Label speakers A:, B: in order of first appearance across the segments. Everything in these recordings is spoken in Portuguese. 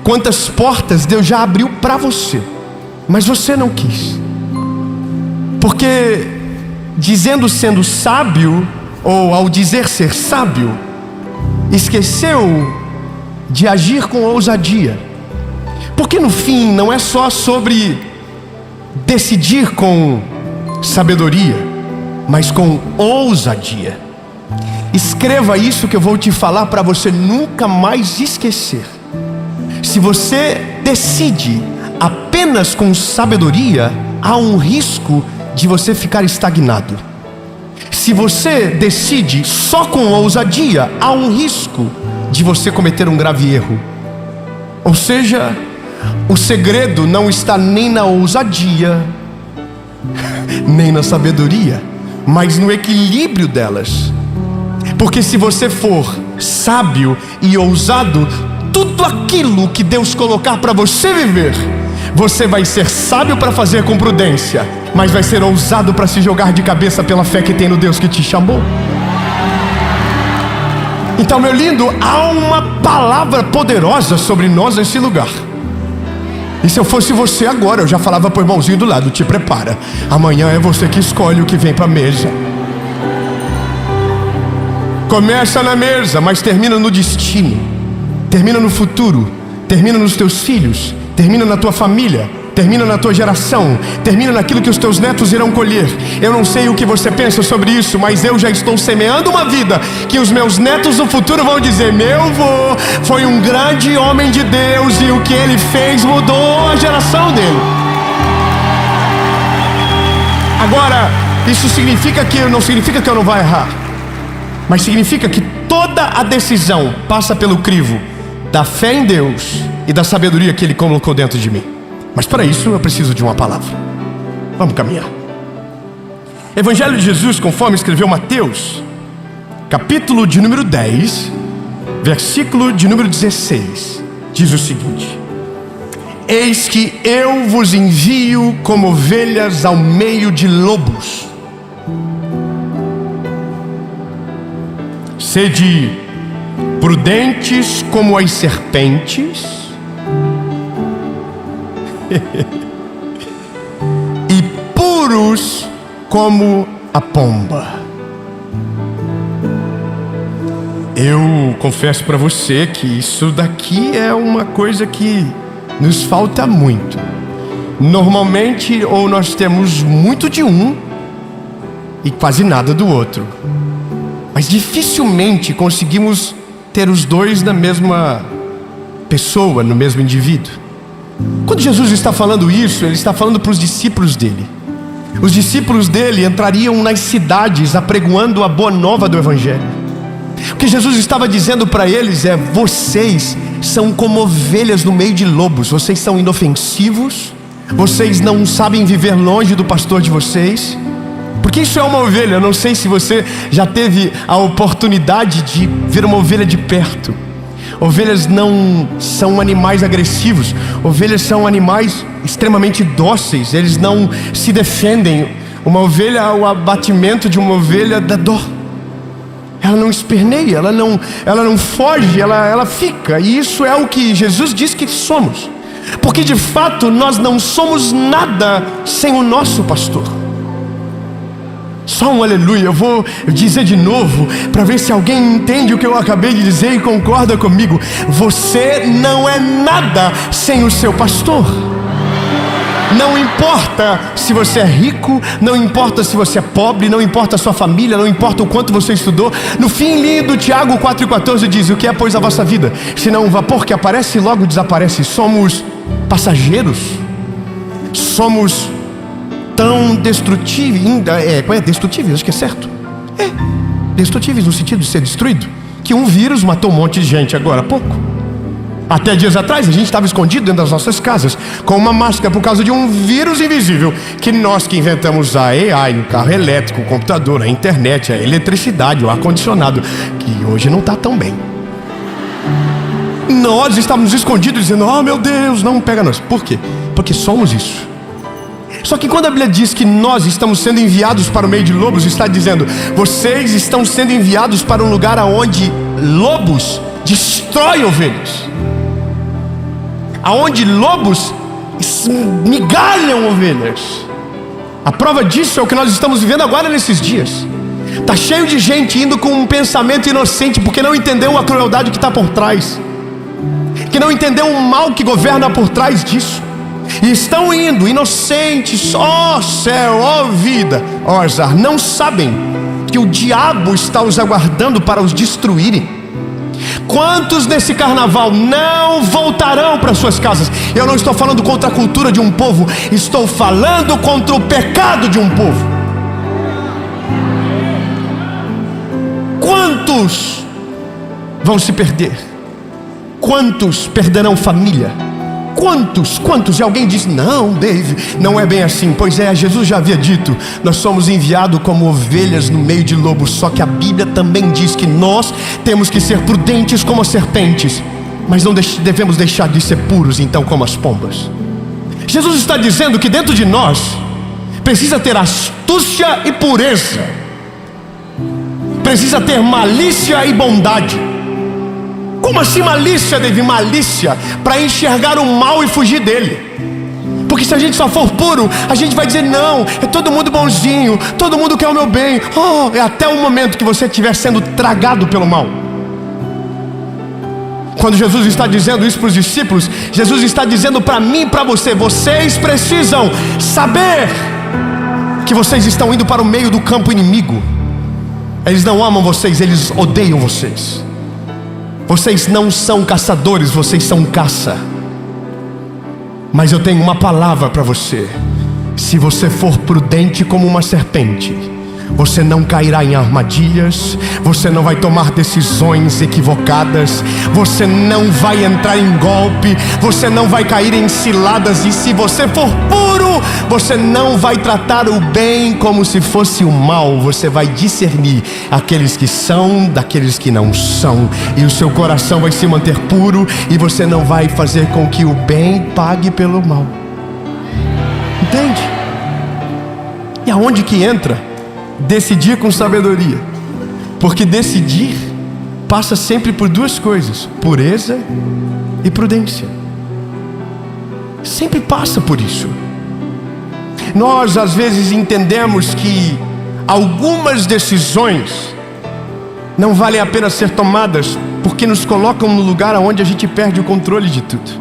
A: quantas portas Deus já abriu para você, mas você não quis. Porque dizendo sendo sábio, ou ao dizer ser sábio, esqueceu de agir com ousadia. Porque no fim não é só sobre decidir com sabedoria, mas com ousadia. Escreva isso que eu vou te falar para você nunca mais esquecer. Se você decide apenas com sabedoria, há um risco de você ficar estagnado. Se você decide só com ousadia, há um risco de você cometer um grave erro. Ou seja, o segredo não está nem na ousadia, nem na sabedoria, mas no equilíbrio delas. Porque se você for sábio e ousado, tudo aquilo que Deus colocar para você viver, você vai ser sábio para fazer com prudência, mas vai ser ousado para se jogar de cabeça pela fé que tem no Deus que te chamou. Então, meu lindo, há uma palavra poderosa sobre nós nesse lugar. E se eu fosse você agora, eu já falava pro irmãozinho do lado: te prepara, amanhã é você que escolhe o que vem para a mesa. Começa na mesa, mas termina no destino, termina no futuro, termina nos teus filhos, termina na tua família, termina na tua geração, termina naquilo que os teus netos irão colher. Eu não sei o que você pensa sobre isso, mas eu já estou semeando uma vida que os meus netos no futuro vão dizer: meu avô foi um grande homem de Deus e o que ele fez mudou a geração dele. Agora, isso significa que não significa que eu não vou errar, mas significa que toda a decisão passa pelo crivo da fé em Deus e da sabedoria que Ele colocou dentro de mim. Mas para isso eu preciso de uma palavra. Vamos caminhar. Evangelho de Jesus, conforme escreveu Mateus, capítulo de número 10, versículo de número 16, diz o seguinte: eis que eu vos envio como ovelhas ao meio de lobos. Sede prudentes como as serpentes e puros como a pomba. Eu confesso para você que isso daqui é uma coisa que nos falta muito. Normalmente, ou nós temos muito de um e quase nada do outro, mas dificilmente conseguimos ter os dois na mesma pessoa, no mesmo indivíduo. Quando Jesus está falando isso, Ele está falando para os discípulos dele. Os discípulos dele entrariam nas cidades apregoando a boa nova do Evangelho. O que Jesus estava dizendo para eles é: vocês são como ovelhas no meio de lobos. Vocês são inofensivos, vocês não sabem viver longe do pastor de vocês. Porque isso é uma ovelha. Eu não sei se você já teve a oportunidade de ver uma ovelha de perto. Ovelhas não são animais agressivos. Ovelhas são animais extremamente dóceis. Eles não se defendem. Uma ovelha, o abatimento de uma ovelha dá dó. Ela não esperneia, ela não foge, ela fica. E isso é o que Jesus diz que somos. Porque de fato nós não somos nada sem o nosso pastor. Só um aleluia. Eu vou dizer de novo para ver se alguém entende o que eu acabei de dizer e concorda comigo. Você não é nada sem o seu pastor. Não importa se você é rico, não importa se você é pobre, não importa a sua família, não importa o quanto você estudou. No fim lindo, Tiago 4,14 diz: o que é pois a vossa vida? Senão um vapor que aparece e logo desaparece. Somos passageiros. Somos tão destrutíveis, destrutíveis, acho que é certo. Destrutíveis no sentido de ser destruído, que um vírus matou um monte de gente agora há pouco. Até dias atrás a gente estava escondido dentro das nossas casas com uma máscara por causa de um vírus invisível que nós que inventamos a AI, o carro elétrico, o computador, a internet, a eletricidade, o ar-condicionado, que hoje não está tão bem. Nós estávamos escondidos dizendo: oh meu Deus, não pega nós. Por quê? Porque somos isso. Só que quando a Bíblia diz que nós estamos sendo enviados para o meio de lobos, está dizendo: vocês estão sendo enviados para um lugar onde lobos destroem ovelhas. aonde lobos esmigalham ovelhas. A prova disso é o que nós estamos vivendo agora nesses dias. Está cheio de gente indo com um pensamento inocente, porque não entendeu a crueldade que está por trás, que não entendeu o mal que governa por trás disso, e estão indo inocentes. Ó céu, ó vida, ó azar. Não sabem que o diabo está os aguardando para os destruírem. Quantos nesse carnaval não voltarão para suas casas? Eu não estou falando contra a cultura de um povo, estou falando contra o pecado de um povo. Quantos vão se perder? Quantos perderão família? Quantos? E alguém diz: não, Dave, não é bem assim. Pois é, Jesus já havia dito: nós somos enviados como ovelhas no meio de lobos. Só que a Bíblia também diz que nós temos que ser prudentes como as serpentes, mas não devemos deixar de ser puros então como as pombas. Jesus está dizendo que dentro de nós precisa ter astúcia e pureza, precisa ter malícia e bondade. Como assim malícia, David? Malícia para enxergar o mal e fugir dele. Porque se a gente só for puro, a gente vai dizer: não, é todo mundo bonzinho, todo mundo quer o meu bem. É até o momento que você estiver sendo tragado pelo mal. Quando Jesus está dizendo isso para os discípulos, Jesus está dizendo para mim e para você: vocês precisam saber que vocês estão indo para o meio do campo inimigo. Eles não amam vocês, eles odeiam vocês. Vocês não são caçadores, vocês são caça. Mas eu tenho uma palavra para você: se você for prudente como uma serpente, você não cairá em armadilhas, você não vai tomar decisões equivocadas, você não vai entrar em golpe, você não vai cair em ciladas. E se você for puro, você não vai tratar o bem como se fosse o mal. Você vai discernir aqueles que são daqueles que não são, e o seu coração vai se manter puro, e você não vai fazer com que o bem pague pelo mal. Entende? E aonde que entra decidir com sabedoria? Porque decidir passa sempre por duas coisas: pureza e prudência. Sempre passa por isso. Nós às vezes entendemos que algumas decisões não valem a pena ser tomadas, porque nos colocam no lugar onde a gente perde o controle de tudo.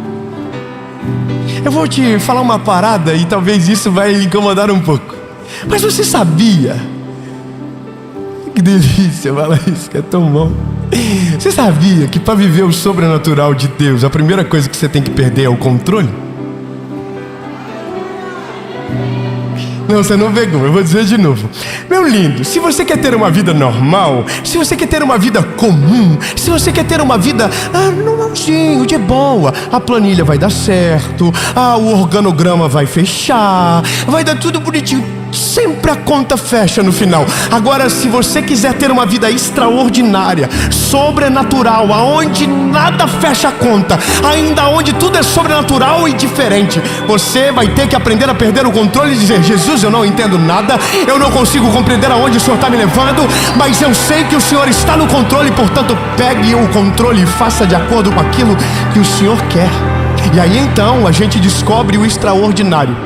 A: Eu vou te falar uma parada e talvez isso vai lhe incomodar um pouco. Mas você sabia? Que delícia falar isso, que é tão bom. Você sabia que para viver o sobrenatural de Deus, a primeira coisa que você tem que perder é o controle? Não, você não pegou, eu vou dizer de novo. Meu lindo, se você quer ter uma vida normal, se você quer ter uma vida comum, se você quer ter uma vida normalzinho, de boa, a planilha vai dar certo, o organograma vai fechar, vai dar tudo bonitinho, sempre a conta fecha no final. Agora, se você quiser ter uma vida extraordinária, sobrenatural, aonde nada fecha a conta, ainda onde tudo é sobrenatural e diferente, você vai ter que aprender a perder o controle e dizer: Jesus, eu não entendo nada, eu não consigo compreender aonde o Senhor está me levando, mas eu sei que o Senhor está no controle, portanto pegue o controle e faça de acordo com aquilo que o Senhor quer. E aí então a gente descobre o extraordinário.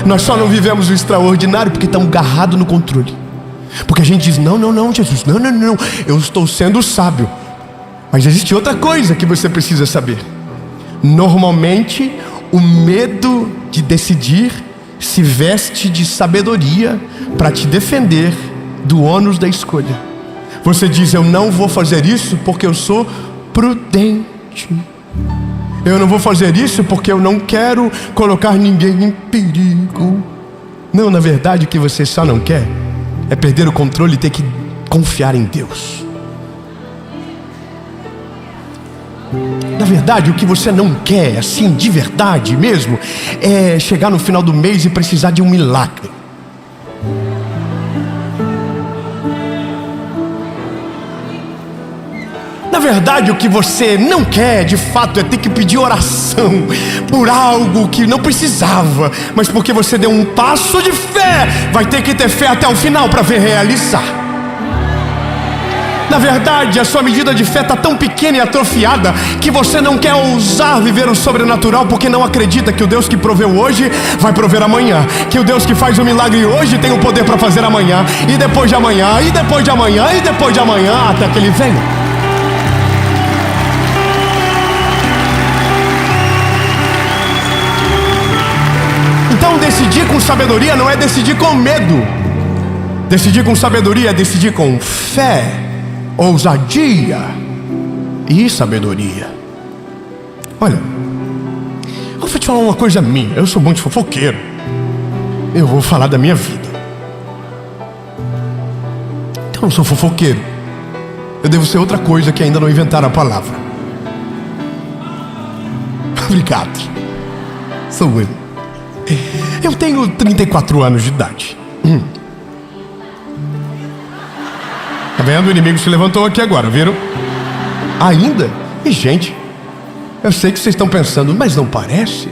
A: Nós só não vivemos o extraordinário porque estamos agarrados no controle. Porque a gente diz: não, Jesus, não, eu estou sendo sábio. Mas existe outra coisa que você precisa saber. Normalmente o medo de decidir se veste de sabedoria para te defender do ônus da escolha. Você diz: eu não vou fazer isso porque eu sou prudente. Eu não vou fazer isso porque eu não quero colocar ninguém em perigo. Não, na verdade o que você só não quer é perder o controle e ter que confiar em Deus. Na verdade o que você não quer, assim, de verdade mesmo, é chegar no final do mês e precisar de um milagre. Na verdade, o que você não quer, de fato, é ter que pedir oração por algo que não precisava, mas porque você deu um passo de fé, vai ter que ter fé até o final para ver realizar. Na verdade, a sua medida de fé está tão pequena e atrofiada que você não quer ousar viver o sobrenatural porque não acredita que o Deus que proveu hoje vai prover amanhã, que o Deus que faz o milagre hoje tem o poder para fazer amanhã, e depois de amanhã, e depois de amanhã, e depois de amanhã, até que ele venha. Então decidir com sabedoria não é decidir com medo. Decidir com sabedoria é decidir com fé, ousadia e sabedoria. Olha, eu vou te falar uma coisa minha. Eu sou muito fofoqueiro. Eu vou falar da minha vida. Então eu sou fofoqueiro. Eu devo ser outra coisa que ainda não inventaram a palavra. Obrigado. Sou eu. Eu tenho 34 anos de idade. Tá vendo? O inimigo se levantou aqui agora, viram? Ainda? E gente, eu sei que vocês estão pensando, mas não parece?